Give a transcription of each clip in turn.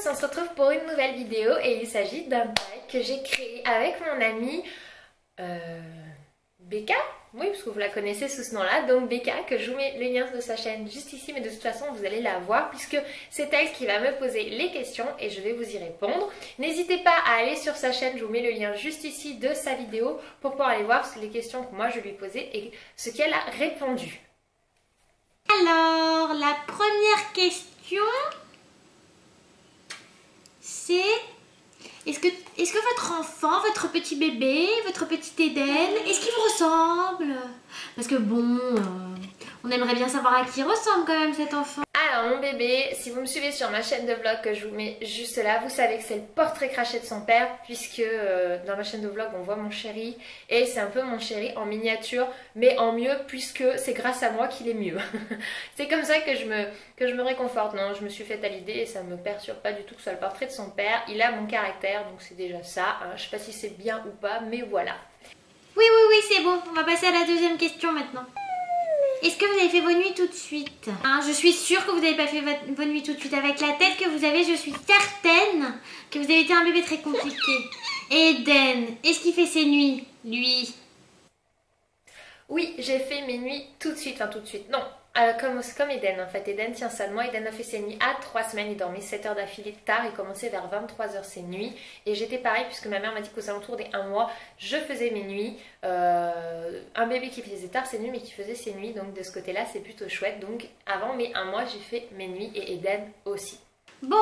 tous, on se retrouve pour une nouvelle vidéo et il s'agit d'un tag que j'ai créé avec mon amie Becca. Oui, parce que vous la connaissez sous ce nom-là, donc Becca, que je vous mets le lien de sa chaîne juste ici, mais de toute façon vous allez la voir puisque c'est elle qui va me poser les questions et je vais vous y répondre. N'hésitez pas à aller sur sa chaîne, je vous mets le lien juste ici de sa vidéo pour pouvoir aller voir les questions que moi je lui ai posées et ce qu'elle a répondu. Alors, la première question, c'est est-ce que votre enfant, votre petit bébé, votre petite Eden, est-ce qu'il vous ressemble? Parce que bon, on aimerait bien savoir à qui ressemble quand même cet enfant. Alors mon bébé, si vous me suivez sur ma chaîne de vlog que je vous mets juste là, vous savez que c'est le portrait craché de son père puisque dans ma chaîne de vlog on voit mon chéri et c'est un peu mon chéri en miniature mais en mieux puisque c'est grâce à moi qu'il est mieux. C'est comme ça que je me réconforte. Non, je me suis faite à l'idée et ça me perturbe pas du tout que ce soit le portrait de son père. Il a mon caractère donc c'est déjà ça. Hein. Je sais pas si c'est bien ou pas mais voilà. Oui, c'est bon. On va passer à la deuxième question maintenant. Est-ce que vous avez fait vos nuits tout de suite? Je suis sûre que vous n'avez pas fait vos nuits tout de suite. Avec la tête que vous avez, je suis certaine que vous avez été un bébé très compliqué. Et Eden, est-ce qu'il fait ses nuits, lui? Oui, j'ai fait mes nuits tout de suite, enfin tout de suite, non. Comme Eden en fait, Eden tient ça de moi, Eden a fait ses nuits à 3 semaines, il dormait 7 heures d'affilée tard, il commençait vers 23 h ses nuits et j'étais pareil puisque ma mère m'a dit qu'aux alentours des 1 mois, je faisais mes nuits, un bébé qui faisait tard ses nuits mais qui faisait ses nuits, donc de ce côté là c'est plutôt chouette, donc avant mes 1 mois j'ai fait mes nuits et Eden aussi. Bon,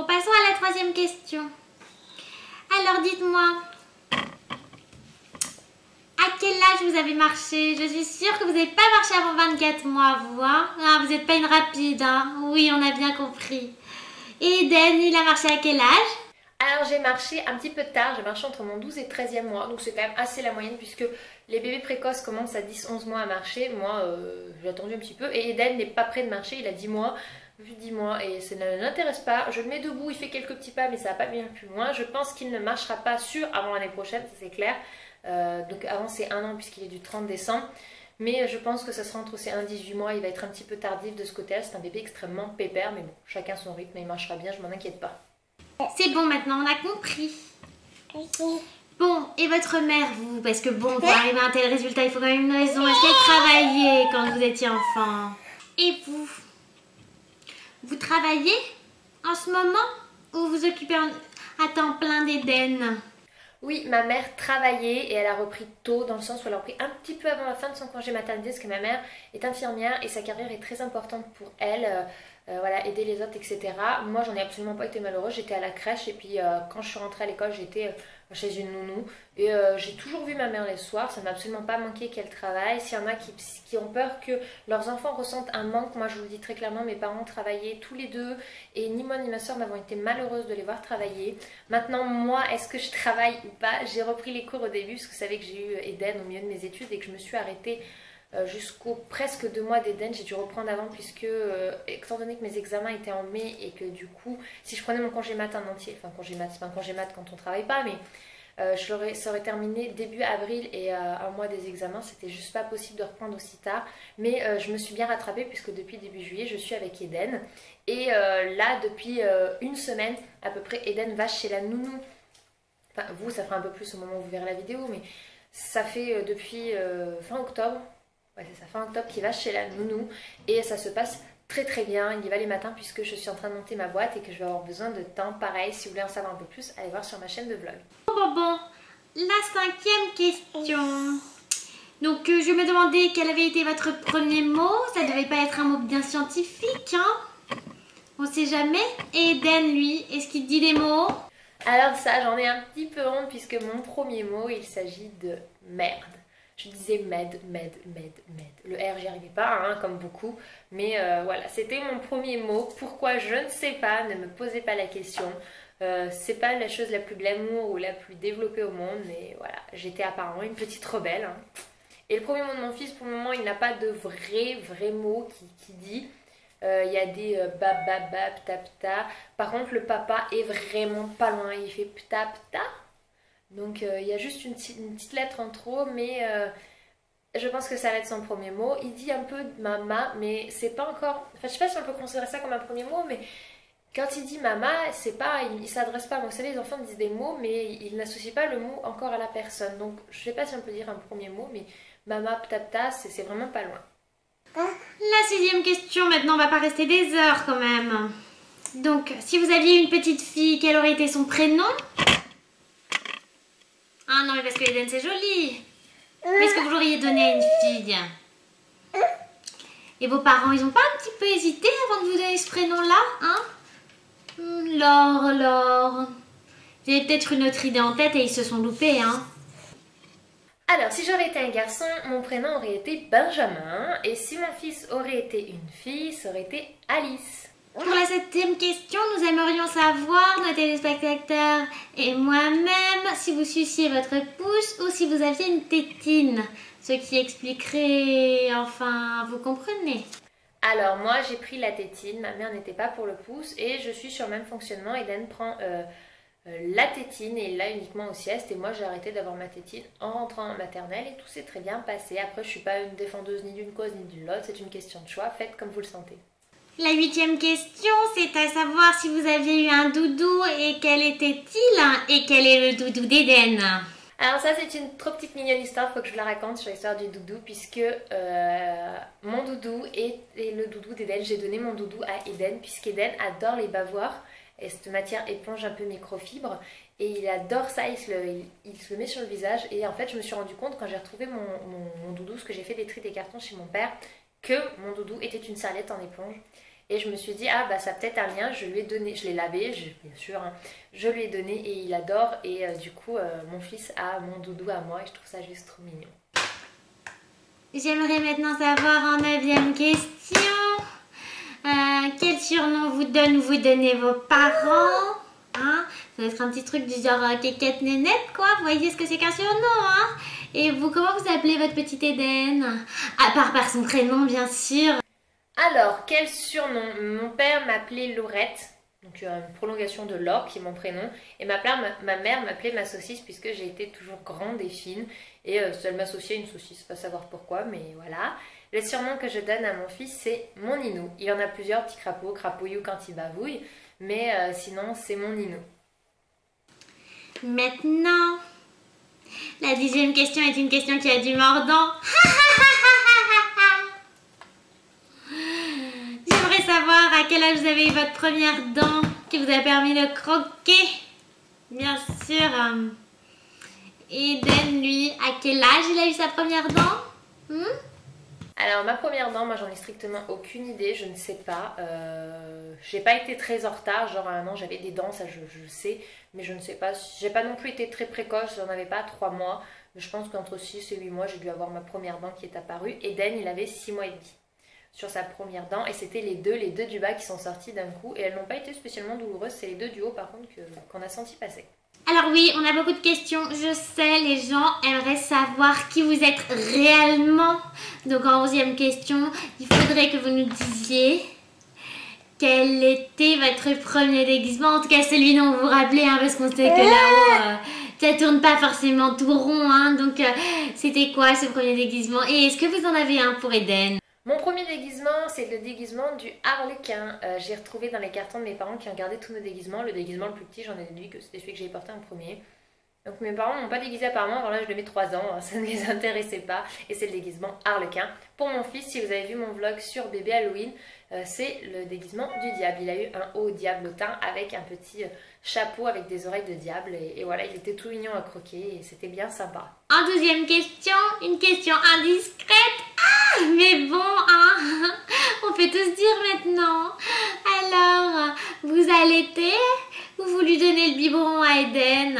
passons à la troisième question. Alors dites-moi, à quel âge vous avez marché? Je suis sûre que vous n'avez pas marché avant 24 mois, vous, hein? Vous n'êtes pas une rapide, hein? Oui, on a bien compris. Et Eden, il a marché à quel âge? Alors j'ai marché un petit peu tard, j'ai marché entre mon 12 et 13e mois, donc c'est quand même assez la moyenne puisque les bébés précoces commencent à 10-11 mois à marcher. Moi j'ai attendu un petit peu et Eden n'est pas prêt de marcher, il a 10 mois. 10 mois et ça ne l'intéresse pas. Je le mets debout, il fait quelques petits pas mais ça va pas bien plus loin. Je pense qu'il ne marchera pas sûr avant l'année prochaine, ça c'est clair. Donc avant c'est 1 an puisqu'il est du 30 décembre. Mais je pense que ça sera entre ces 1 et 18 mois, il va être un petit peu tardif de ce côté-là. C'est un bébé extrêmement pépère mais bon, chacun son rythme et il marchera bien, je m'en inquiète pas. C'est bon maintenant, on a compris. Bon, et votre mère, vous? Parce que bon, pour arriver à un tel résultat, il faut quand même une raison. Est-ce qu'elle travaillait quand vous étiez enfant? Et vous? Vous travaillez en ce moment? Ou vous occupez à temps plein d'Eden? Oui, ma mère travaillait et elle a repris tôt dans le sens où elle a repris un petit peu avant la fin de son congé maternité parce que ma mère est infirmière et sa carrière est très importante pour elle, voilà, aider les autres, etc. Moi, j'en ai absolument pas été malheureuse, j'étais à la crèche et puis quand je suis rentrée à l'école, j'étais chez une nounou et j'ai toujours vu ma mère les soirs, ça m'a absolument pas manqué qu'elle travaille. S'il y en a qui ont peur que leurs enfants ressentent un manque, moi je vous le dis très clairement, mes parents travaillaient tous les deux et ni moi ni ma soeur n'avons été maleureuses de les voir travailler. Maintenant moi, est-ce que je travaille ou pas? J'ai repris les cours au début parce que vous savez que j'ai eu Eden au milieu de mes études et que je me suis arrêtée jusqu'aux presque 2 mois d'Eden. J'ai dû reprendre avant puisque étant donné que mes examens étaient en mai et que du coup si je prenais mon congé mat en entier, enfin congé mat, c'est pas un congé mat quand on travaille pas mais ça aurait terminé début avril et 1 mois des examens, c'était juste pas possible de reprendre aussi tard. Mais je me suis bien rattrapée puisque depuis début juillet je suis avec Eden. Et là depuis 1 semaine à peu près Eden va chez la nounou. Enfin vous ça fera un peu plus au moment où vous verrez la vidéo mais ça fait depuis fin octobre. Ouais c'est ça, fin octobre qu'il va chez la nounou et ça se passe très bien, il y va les matins puisque je suis en train de monter ma boîte et que je vais avoir besoin de temps. Pareil, si vous voulez en savoir un peu plus, allez voir sur ma chaîne de vlog. Bon, la 5e question. Donc je me demandais quel avait été votre premier mot. Ça devait pas être un mot bien scientifique, hein? On sait jamais. Et Eden, lui, est-ce qu'il dit des mots? Alors ça, j'en ai un petit peu honte puisque mon premier mot, il s'agit de merde. Je disais med. Le R, j'y arrivais pas, hein, comme beaucoup. Mais voilà, c'était mon premier mot. Pourquoi? Je ne sais pas, ne me posez pas la question. C'est pas la chose la plus glamour ou la plus développée au monde. Mais voilà, j'étais apparemment une petite rebelle. Hein. Et le premier mot de mon fils, pour le moment, il n'a pas de vrai mot qui dit. Il y a des bab, pta. Par contre, le papa est vraiment pas loin. Il fait pta. Donc il y a juste une petite lettre en trop, mais je pense que ça va être son premier mot. Il dit un peu mama, mais c'est pas encore... Enfin, je sais pas si on peut considérer ça comme un premier mot, mais Quand il dit mama, c'est pas, il s'adresse pas. Vous savez, les enfants disent des mots, mais ils n'associent pas le mot encore à la personne. Donc, je sais pas si on peut dire un premier mot, mais mama, ptapta, c'est vraiment pas loin. La 6e question, maintenant, on va pas rester des heures quand même. Donc, si vous aviez une petite fille, quel aurait été son prénom? Ah non, mais parce que Eden, c'est joli. Mais est-ce que vous l'auriez donné à une fille? Et vos parents, ils ont pas un petit peu hésité avant de vous donner ce prénom-là, hein? Laure. Ils avaient peut-être une autre idée en tête et ils se sont loupés, hein? Alors, si j'aurais été un garçon, mon prénom aurait été Benjamin. Et si mon fils aurait été une fille, ça aurait été Alice. Pour la 7e question, nous aimerions savoir, nos téléspectateurs et moi-même, si vous suciez votre pouce ou si vous aviez une tétine. Ce qui expliquerait, enfin, vous comprenez. Alors moi j'ai pris la tétine, ma mère n'était pas pour le pouce et je suis sur le même fonctionnement. Eden prend la tétine et là uniquement aux siestes et moi j'ai arrêté d'avoir ma tétine en rentrant en maternelle et tout s'est très bien passé. Après je suis pas une défendeuse ni d'une cause ni d'une autre, c'est une question de choix, faites comme vous le sentez. La 8e question, c'est à savoir si vous aviez eu un doudou et quel était-il et quel est le doudou d'Eden. Alors ça c'est une trop petite mignonne histoire, faut que je vous la raconte sur l'histoire du doudou puisque mon doudou et le doudou d'Eden, j'ai donné mon doudou à Eden puisqu'Eden adore les bavoirs et cette matière éponge un peu microfibre et il adore ça, il se le met sur le visage et en fait je me suis rendu compte quand j'ai retrouvé mon doudou, parce que j'ai fait des tris des cartons chez mon père, que mon doudou était une serviette en éponge. Et je me suis dit, ah bah ça a peut-être un lien, je lui ai donné, je l'ai lavé, bien sûr, hein, je lui ai donné et il adore. Et du coup, mon fils a mon doudou à moi et je trouve ça juste trop mignon. J'aimerais maintenant savoir en 9e question, quel surnom vous donnez vos parents, hein? Ça va être un petit truc du genre Kékette Nénette, quoi, vous voyez ce que c'est qu'un surnom, hein? Et vous, comment vous appelez votre petite Eden? À part par son prénom, bien sûr. Alors, quel surnom? Mon père m'appelait Laurette, donc une prolongation de Laure qui est mon prénom. Et ma mère m'appelait ma saucisse puisque j'ai été toujours grande et fine. Et elle m'associait à une saucisse, pas savoir pourquoi, mais voilà. Le surnom que je donne à mon fils, c'est mon Ninou. Il y en a plusieurs, petits crapauds, crapouillou quand il bavouille. Mais sinon, c'est mon Ninou. Maintenant, la 10e question est une question qui a du mordant. J'aimerais savoir à quel âge vous avez eu votre première dent qui vous a permis de croquer. Bien sûr. Eden, lui, à quel âge il a eu sa première dent? Alors ma première dent, moi j'en ai strictement aucune idée, je ne sais pas. J'ai pas été très en retard, genre à 1 an j'avais des dents, ça je sais, mais je ne sais pas. J'ai pas non plus été très précoce, j'en avais pas 3 mois. Mais je pense qu'entre 6 et 8 mois j'ai dû avoir ma première dent qui est apparue. Eden il avait 6 mois et demi sur sa première dent et c'était les deux du bas qui sont sortis d'un coup et elles n'ont pas été spécialement douloureuses, c'est les deux du haut par contre qu'on a senti passer. Alors oui, on a beaucoup de questions, je sais, les gens aimeraient savoir qui vous êtes réellement. Donc en 11e question, il faudrait que vous nous disiez quel était votre premier déguisement, en tout cas celui dont vous vous rappelez, hein, parce qu'on sait que là-haut, ça tourne pas forcément tout rond, hein, donc c'était quoi ce premier déguisement? Et est-ce que vous en avez un pour Eden? Mon premier déguisement, c'est le déguisement du harlequin. J'ai retrouvé dans les cartons de mes parents qui ont gardé tous nos déguisements. Le déguisement le plus petit, j'en ai déduit que c'était celui que j'ai porté en premier. Donc mes parents m'ont pas déguisé apparemment avant l'âge de mes 3 ans, ça ne les intéressait pas. Et c'est le déguisement harlequin. Pour mon fils, si vous avez vu mon vlog sur bébé Halloween, c'est le déguisement du diable. Il a eu un haut diablotin avec un petit chapeau avec des oreilles de diable. Et voilà, il était tout mignon à croquer et c'était bien sympa. En 12e question, une question indiscrète. Ah, mais bon, hein, on peut tous dire maintenant. Alors, vous allaitez ou vous lui donnez le biberon à Eden?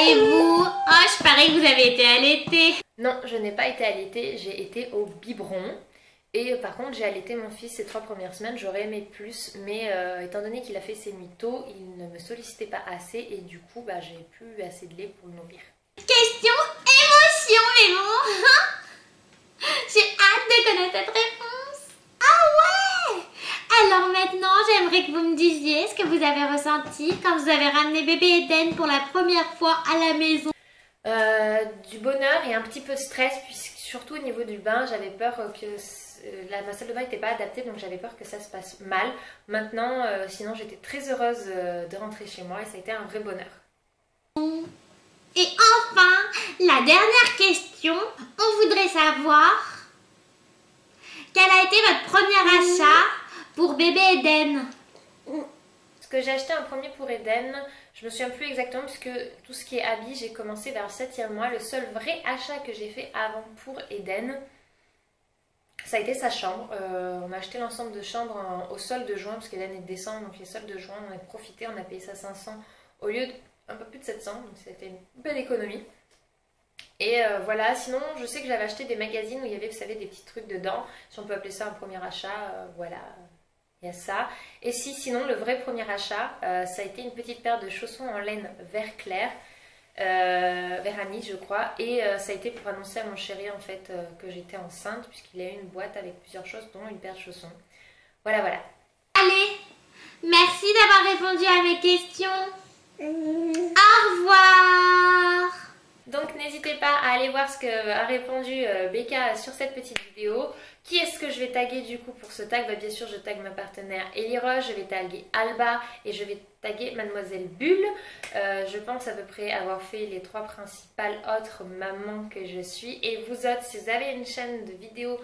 Et vous? Oh, je parie que vous avez été allaitée. Non, je n'ai pas été allaitée, j'ai été au biberon. Et par contre, j'ai allaité mon fils ces 3 premières semaines, j'aurais aimé plus. Mais étant donné qu'il a fait ses nuits tôt, il ne me sollicitait pas assez. Et du coup, bah, j'ai plus assez de lait pour le nourrir. Question émotion, mais bon. J'ai hâte de connaître cette réponse. Ah ouais! Alors maintenant, j'aimerais que vous me disiez ce que vous avez ressenti quand vous avez ramené bébé Eden pour la première fois à la maison. Du bonheur et un petit peu de stress, puisque surtout au niveau du bain, j'avais peur que ma salle de bain n'était pas adaptée, donc j'avais peur que ça se passe mal. Maintenant, sinon j'étais très heureuse de rentrer chez moi et ça a été un vrai bonheur. Et enfin, la dernière question, on voudrait savoir quel a été votre premier achat pour bébé Eden? Parce que j'ai acheté un premier pour Eden, je me souviens plus exactement puisque tout ce qui est habits, j'ai commencé vers le 7e mois. Le seul vrai achat que j'ai fait avant pour Eden, ça a été sa chambre. On a acheté l'ensemble de chambres au solde de juin parce qu'Eden est de décembre, donc les soldes de juin, on a profité, on a payé ça 500 au lieu d'un peu plus de 700, donc c'était une belle économie. Et voilà, sinon je sais que j'avais acheté des magazines où il y avait, vous savez, des petits trucs dedans, si on peut appeler ça un premier achat, voilà, il y a ça. Et sinon le vrai premier achat, ça a été une petite paire de chaussons en laine vert clair, vert anis je crois, et ça a été pour annoncer à mon chéri en fait que j'étais enceinte, puisqu'il a eu une boîte avec plusieurs choses, dont une paire de chaussons. Voilà, voilà. Allez, merci d'avoir répondu à mes questions. Au revoir. Donc n'hésitez pas à aller voir ce que a répondu Becca sur cette petite vidéo. Qui est-ce que je vais taguer du coup pour ce tag? Bien sûr je tague ma partenaire Ellie Roche, je vais taguer Alba et je vais taguer Mademoiselle Bulle. Je pense à peu près avoir fait les 3 principales autres mamans que je suis. Et vous autres, si vous avez une chaîne de vidéos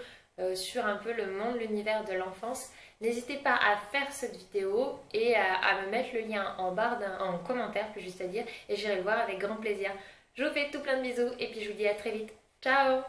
sur un peu le monde, l'univers de l'enfance, n'hésitez pas à faire cette vidéo et à me mettre le lien en barre en commentaire, plus juste à dire, et j'irai le voir avec grand plaisir. Je vous fais tout plein de bisous et puis je vous dis à très vite. Ciao!